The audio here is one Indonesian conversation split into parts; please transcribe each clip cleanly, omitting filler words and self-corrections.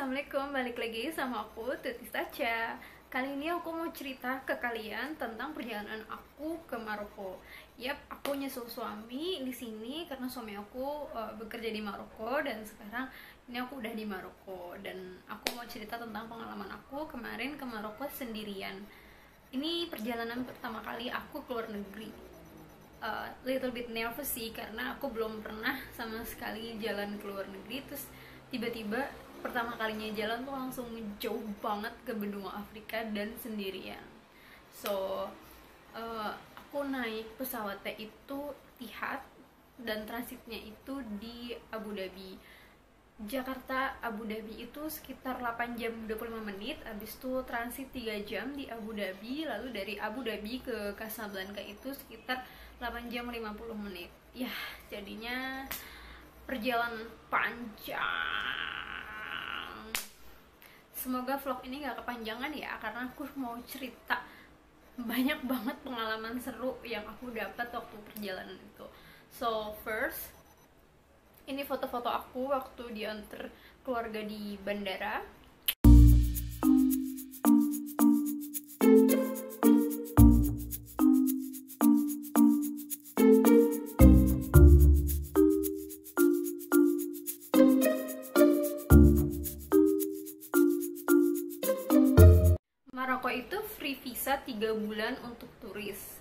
Assalamualaikum, balik lagi sama aku Tuti Sacha. Kali ini aku mau cerita ke kalian tentang perjalanan aku ke Maroko. Yap, aku nyusul suami di sini karena suami aku bekerja di Maroko dan sekarang ini aku udah di Maroko dan aku mau cerita tentang pengalaman aku kemarin ke Maroko sendirian. Ini perjalanan pertama kali aku keluar negeri. Little bit nervous sih karena aku belum pernah sama sekali jalan ke luar negeri, terus tiba-tiba pertama kalinya jalan tuh langsung jauh banget ke benua Afrika dan sendirian. So aku naik pesawatnya itu Etihad dan transitnya itu di Abu Dhabi. Jakarta Abu Dhabi itu sekitar 8 jam 25 menit, habis itu transit 3 jam di Abu Dhabi, lalu dari Abu Dhabi ke Casablanca itu sekitar 8 jam 50 menit. Ya, jadinya perjalanan panjang. Semoga vlog ini gak kepanjangan ya, karena aku mau cerita banyak banget pengalaman seru yang aku dapat waktu perjalanan itu. So first, ini foto-foto aku waktu diantar keluarga di bandara. Maroko itu free visa 3 bulan untuk turis.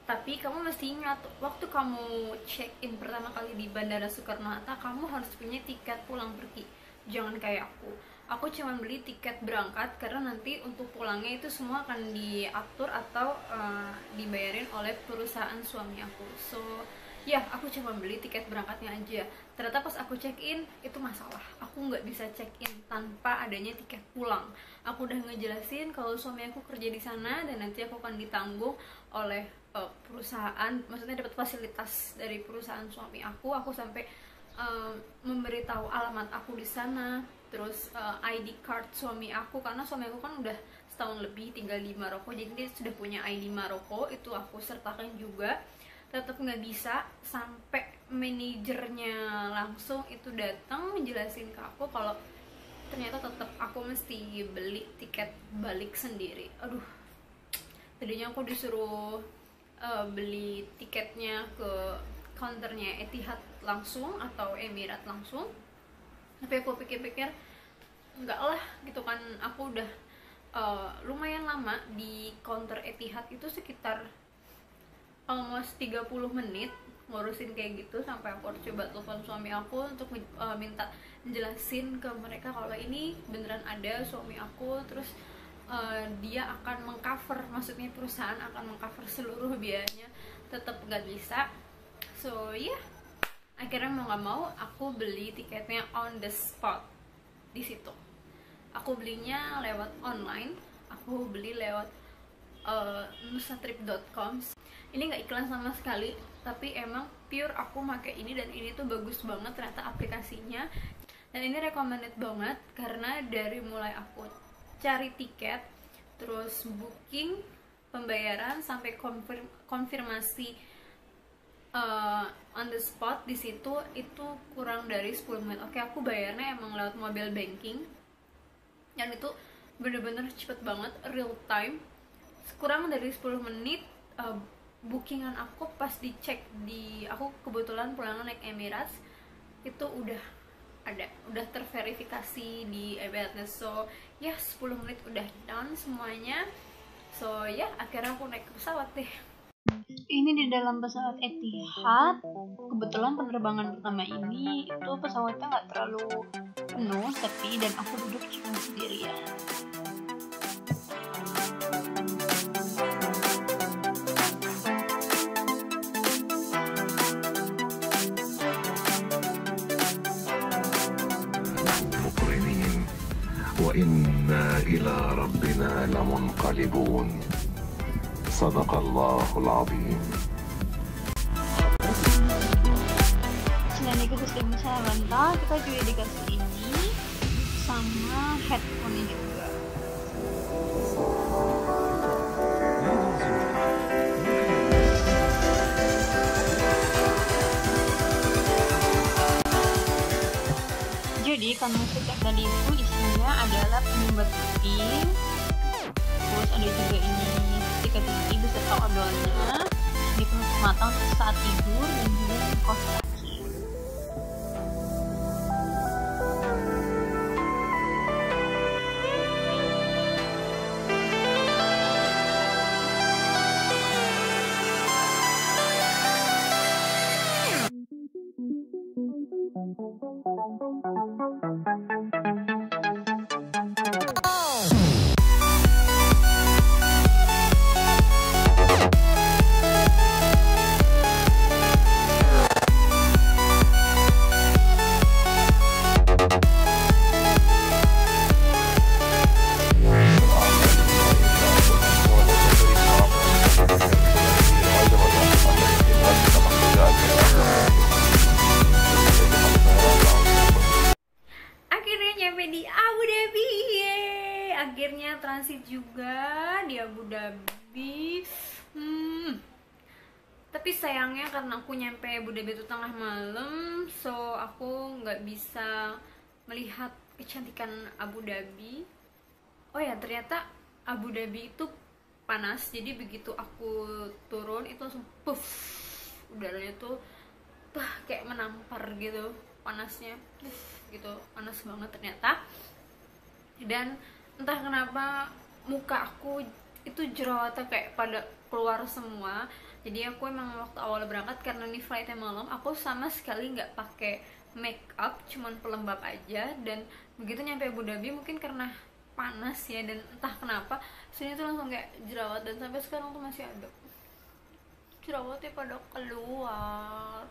Tapi kamu mesti ingat, waktu kamu check-in pertama kali di Bandara Soekarno-Hatta, kamu harus punya tiket pulang pergi. Jangan kayak aku. Aku cuma beli tiket berangkat karena nanti untuk pulangnya itu semua akan diatur atau dibayarin oleh perusahaan suami aku. So, ya aku cuma beli tiket berangkatnya aja. Ternyata pas aku check-in itu masalah. Aku nggak bisa check-in tanpa adanya tiket pulang. Aku udah ngejelasin kalau suami aku kerja di sana dan nanti aku akan ditanggung oleh perusahaan, maksudnya dapat fasilitas dari perusahaan suami aku. Aku sampai memberitahu alamat aku di sana, terus ID card suami aku, karena suami aku kan udah setahun lebih tinggal di Maroko, jadi dia sudah punya ID Maroko, itu aku sertakan juga. Tetap nggak bisa, sampai manajernya langsung itu datang menjelasin ke aku kalau ternyata tetap aku mesti beli tiket balik sendiri. Aduh, tadinya aku disuruh beli tiketnya ke counternya Etihad langsung atau Emirat langsung, tapi aku pikir-pikir enggak lah gitu kan. Aku udah lumayan lama di counter Etihad, itu sekitar almost 30 menit ngurusin kayak gitu, sampai aku harus coba telepon suami aku untuk minta jelasin ke mereka kalau ini beneran ada suami aku, terus dia akan mengcover, maksudnya perusahaan akan mengcover seluruh biayanya. Tetap nggak bisa. So ya, akhirnya mau nggak mau aku beli tiketnya on the spot di situ. Aku belinya lewat online, aku beli lewat nusatrip.com. Ini nggak iklan sama sekali, tapi emang pure aku pakai ini dan ini tuh bagus banget ternyata aplikasinya. Dan ini recommended banget karena dari mulai aku cari tiket, terus booking, pembayaran, sampai konfirmasi on the spot di situ itu kurang dari 10 menit. Oke, aku bayarnya emang lewat mobile banking dan itu bener-bener cepet banget, real time. Kurang dari 10 menit bookingan aku pas dicek di, aku kebetulan pulang naik Emirates, itu udah ada, udah terverifikasi di Emirates. So ya 10 menit udah done semuanya. So ya akhirnya aku naik ke pesawat deh. Ini di dalam pesawat Etihad. Kebetulan penerbangan pertama ini itu pesawatnya nggak terlalu penuh, tapi dan aku duduk cuma sendirian. وإنا إلى ربنا لمنقلبون صدق الله العظيم. Selain itu sistem rental, kita juga dikasih ini sama headphone juga. ikan musik yang tadi itu isinya adalah penyumbat kuping, terus ada juga ini sikat gigi beserta odolnya, ini penutup mata untuk saat tidur, dan juga kos kaki. Di Abu Dhabi, akhirnya transit juga di Abu Dhabi. Tapi sayangnya karena aku nyampe Abu Dhabi itu tengah malam, so aku nggak bisa melihat kecantikan Abu Dhabi. Oh ya, ternyata Abu Dhabi itu panas, jadi begitu aku turun itu langsung puff, udaranya tuh kayak menampar gitu, panasnya gitu, panas banget ternyata. Dan entah kenapa muka aku itu jerawatnya kayak pada keluar semua. Jadi aku emang waktu awal berangkat, karena ini flightnya malam, aku sama sekali nggak pakai make up, cuman pelembab aja. Dan begitu nyampe Abu Dhabi, mungkin karena panas ya, dan entah kenapa sini tuh langsung kayak jerawat, dan sampai sekarang tuh masih ada jerawatnya pada keluar.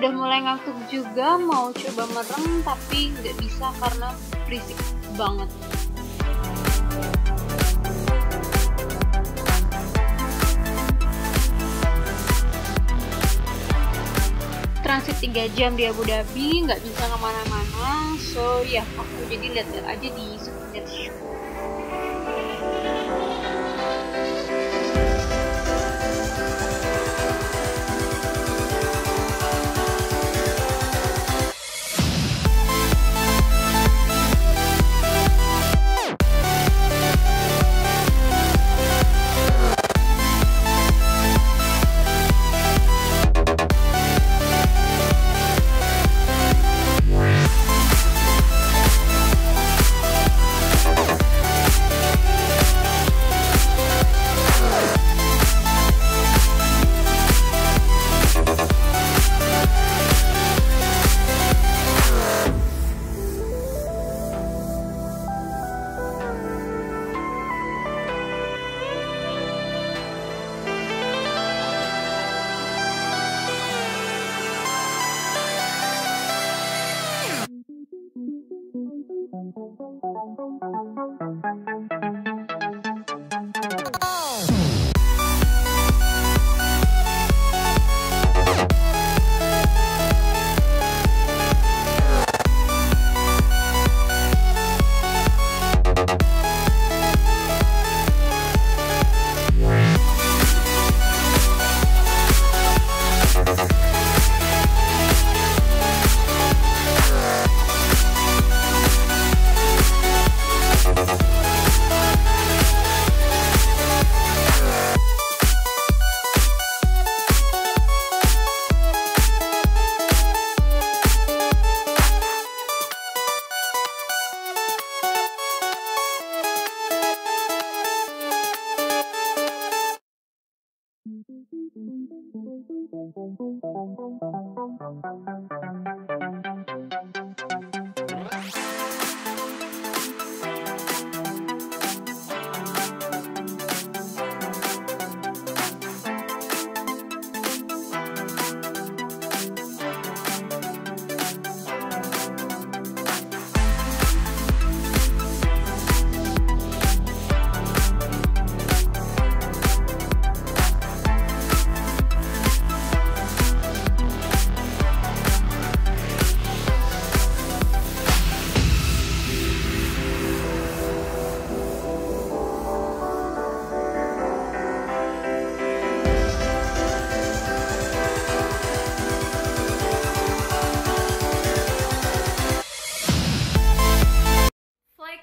Udah mulai ngantuk juga, mau coba merem tapi nggak bisa karena berisik banget. Transit 3 jam di Abu Dhabi, nggak bisa kemana-mana, so ya aku jadi lihat-lihat aja di Souvenir Shop.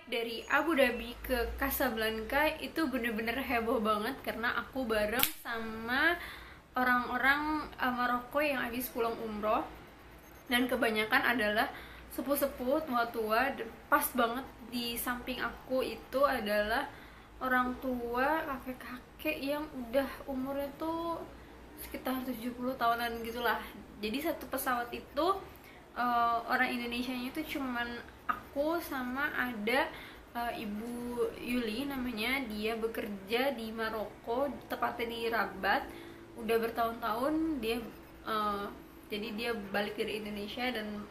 dari Abu Dhabi ke Casablanca itu bener-bener heboh banget karena aku bareng sama orang-orang Maroko yang habis pulang umroh, dan kebanyakan adalah sepuh-sepuh, tua-tua. Pas banget di samping aku itu adalah orang tua, kakek-kakek yang udah umurnya tuh sekitar 70 tahunan gitulah. Jadi satu pesawat itu orang Indonesianya itu cuman aku sama ada Ibu Yuli namanya. Dia bekerja di Maroko, tepatnya di Rabat, udah bertahun-tahun dia jadi dia balik dari Indonesia dan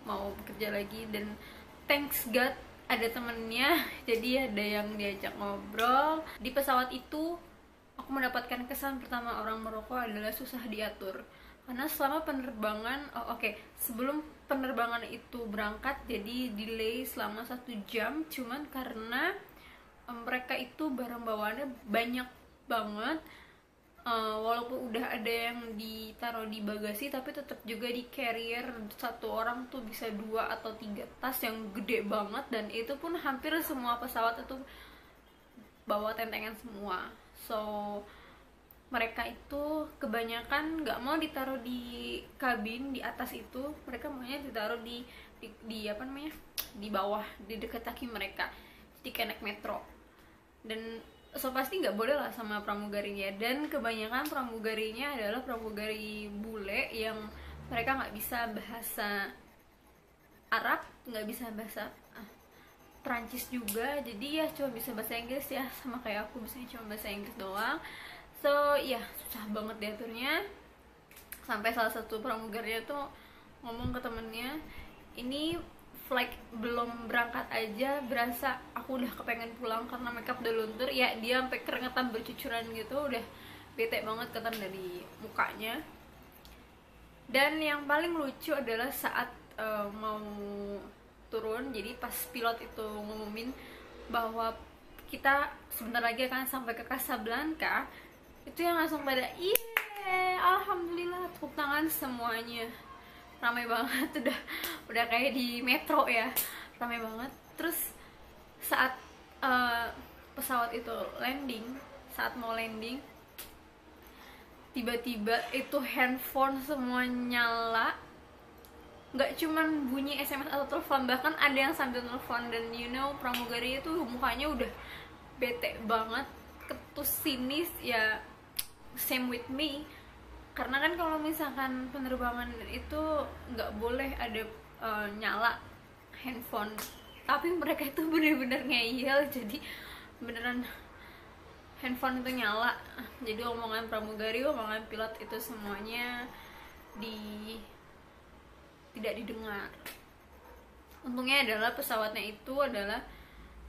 mau bekerja lagi, dan thanks God ada temennya, jadi ada yang diajak ngobrol. Di pesawat itu aku mendapatkan kesan pertama orang Maroko adalah susah diatur, karena selama penerbangan sebelum penerbangan itu berangkat jadi delay selama 1 jam, cuman karena mereka itu barang bawaannya banyak banget. Walaupun udah ada yang ditaruh di bagasi, tapi tetap juga di carrier satu orang tuh bisa 2 atau 3 tas yang gede banget, dan itu pun hampir semua pesawat itu bawa tentengan semua. So mereka itu kebanyakan nggak mau ditaruh di kabin di atas itu, mereka maunya ditaruh di apa namanya, di bawah, di dekat kaki mereka, jadi kayak naik metro. Dan so pasti nggak boleh lah sama pramugarinya, dan kebanyakan pramugarinya adalah pramugari bule yang mereka nggak bisa bahasa Arab, nggak bisa bahasa Perancis juga, jadi ya cuma bisa bahasa Inggris ya, sama kayak aku biasanya cuma bahasa Inggris doang. So ya susah banget diaturnya, sampai salah satu pramugarinya tuh ngomong ke temennya, ini flight belum berangkat aja berasa aku udah kepengen pulang karena makeup udah luntur. Ya dia sampai keringetan bercucuran gitu, udah bete banget kelihatan dari mukanya. Dan yang paling lucu adalah saat mau turun, jadi pas pilot itu ngumumin bahwa kita sebentar lagi akan sampai ke Casablanca, itu yang langsung pada alhamdulillah, tepuk tangan semuanya. Ramai banget, udah kayak di metro ya, ramai banget. Terus saat pesawat itu saat mau landing, tiba-tiba itu handphone semua nyala, nggak cuman bunyi SMS atau telepon, bahkan ada yang sambil telepon. Dan pramugari itu mukanya udah bete banget, ketus sinis ya, same with me. Karena kan kalau misalkan penerbangan itu nggak boleh ada nyala handphone, tapi mereka itu bener-bener ngeyel, jadi beneran handphone itu nyala. Jadi omongan pramugari, omongan pilot itu semuanya tidak didengar. Untungnya adalah pesawatnya itu adalah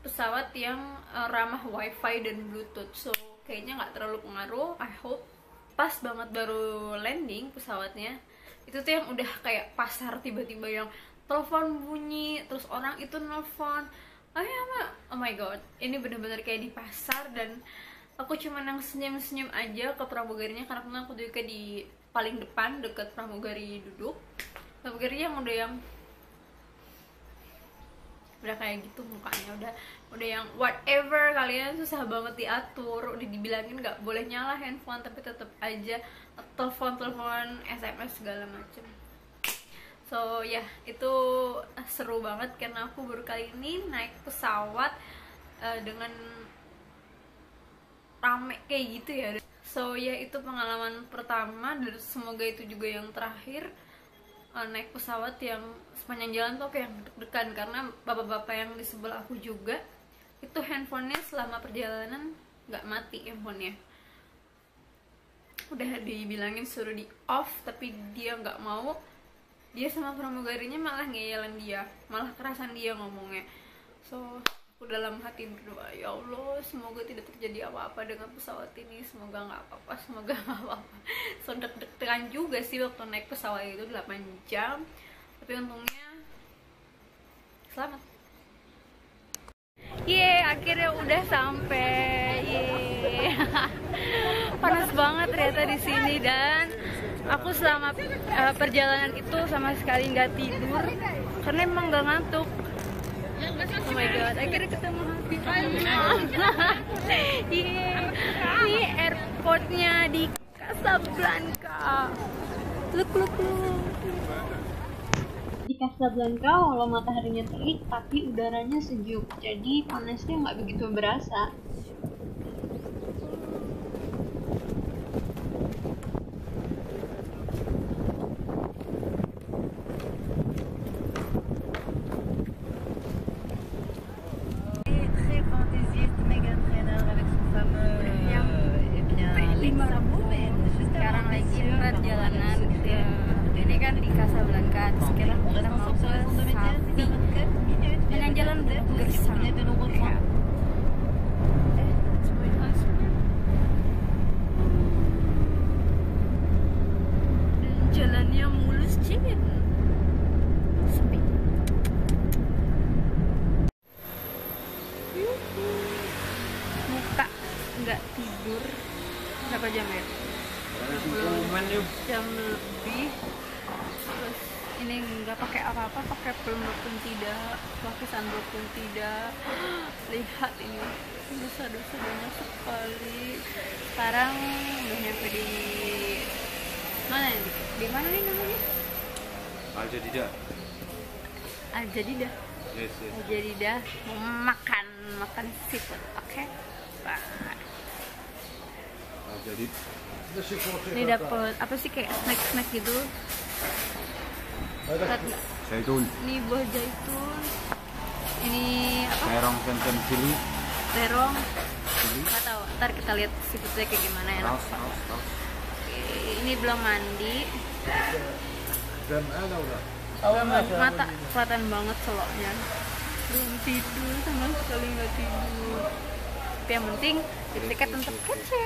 pesawat yang ramah wifi dan bluetooth, so kayaknya nggak terlalu pengaruh, I hope. Pas banget baru landing pesawatnya, itu tuh yang udah kayak pasar, tiba-tiba yang telepon bunyi, terus orang itu nelfon, oh my god, ini bener-bener kayak di pasar. Dan aku cuma yang senyum-senyum aja ke pramugarinya, karena aku juga di paling depan deket pramugari duduk. Pramugari yang udah kayak gitu mukanya, udah yang whatever, kalian susah banget diatur, udah dibilangin nggak boleh nyala handphone tapi tetap aja telepon, SMS segala macem. So ya itu seru banget karena aku baru kali ini naik pesawat dengan rame kayak gitu ya. So ya itu pengalaman pertama, dan semoga itu juga yang terakhir naik pesawat yang sepanjang jalan tuh kayak deg-degan, karena bapak-bapak yang di sebelah aku juga itu handphonenya selama perjalanan nggak mati handphonenya. Udah dibilangin suruh di off tapi dia nggak mau. Dia sama pramugarinya malah ngeyelin dia, malah kerasan dia ngomongnya. So aku dalam hati berdoa, ya Allah semoga tidak terjadi apa-apa dengan pesawat ini, semoga nggak apa-apa, semoga nggak apa-apa. So deg-degan juga sih waktu naik pesawat itu 8 jam, tapi untungnya selamat. Akhirnya udah sampai. Panas banget ternyata di sini, dan aku selama perjalanan itu sama sekali nggak tidur karena emang nggak ngantuk. Oh my god, Akhirnya ketemu Habibana. Ini airportnya di Casablanca. Look. Di Casablanca walau mataharinya terik tapi udaranya sejuk, jadi panasnya nggak begitu berasa. Sekarang lagi perjalanan ke ini kan di Casablanca. Sekarang kita mau ke Safi dengan jalan gersang. Dan jalannya mulus cingin. Sepi. Muka nggak tidur. Berapa jam ya? 10 jam lebih. Terus ini nggak pakai apa-apa, pakai pelembab pun tidak, pakai sunblock pun tidak. Lihat ini dosa-dosa banyak sekali. Sekarang udah nyampe di mana nih? Di mana nih namanya? Al-Jadidah. Al-Jadidah. Yes. Al-Jadidah mau makan seafood. Oke. Bye. Al-Jadidah. Ini dapet apa sih kayak snack gitu? Lihat nggak? Zaitun. Ini buah zaitun. Ini apa? Terong kenceng cili. Terong. Nggak tahu. Ntar kita lihat seafoodnya kayak gimana ya. Taus. Oke, ini belum mandi. Belum mata kelihatan banget seloknya. Belum tidur sama sekali, nggak tidur. Tapi yang penting tiket tetap kece.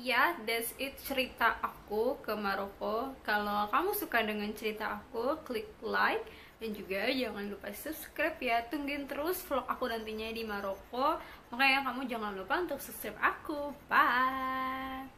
ya, that's it cerita aku ke Maroko. Kalau kamu suka dengan cerita aku, klik like dan juga jangan lupa subscribe ya. Tungguin terus vlog aku nantinya di Maroko. Makanya kamu jangan lupa untuk subscribe aku. Bye.